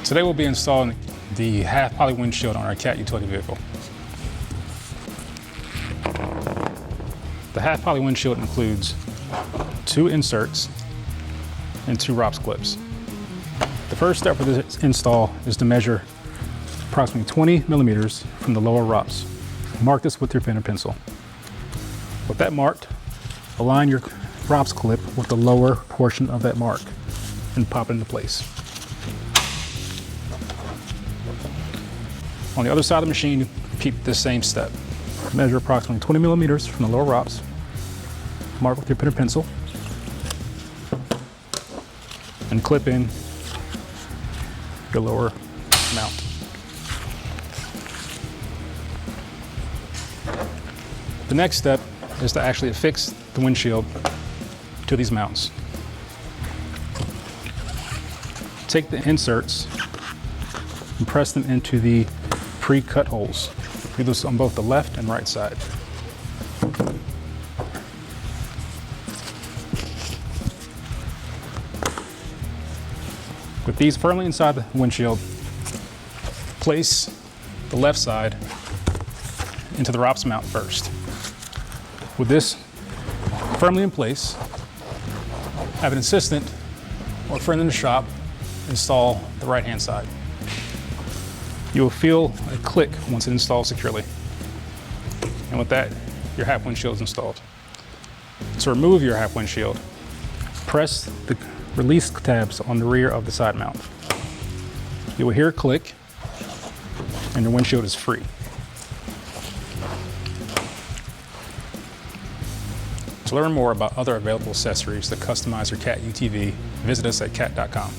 Today we'll be installing the half poly windshield on our Cat utility vehicle. The half poly windshield includes 2 inserts and 2 ROPS clips. The first step for this install is to measure approximately 20 millimeters from the lower ROPS. Mark this with your pen or pencil. With that marked, align your ROPS clip with the lower portion of that mark and pop it into place. On the other side of the machine, repeat this same step. Measure approximately 20 millimeters from the lower ROPS. Mark with your pen or pencil. And clip in your lower mount. The next step is to actually affix the windshield to these mounts. Take the inserts and press them into the pre-cut holes. Do this on both the left and right side. With these firmly inside the windshield, place the left side into the ROPS mount first. With this firmly in place, have an assistant or friend in the shop install the right-hand side. You will feel a click once it installs securely. And with that, your half windshield is installed. To remove your half windshield, press the release tabs on the rear of the side mount. You will hear a click and your windshield is free. To learn more about other available accessories that customize your Cat UTV, visit us at cat.com.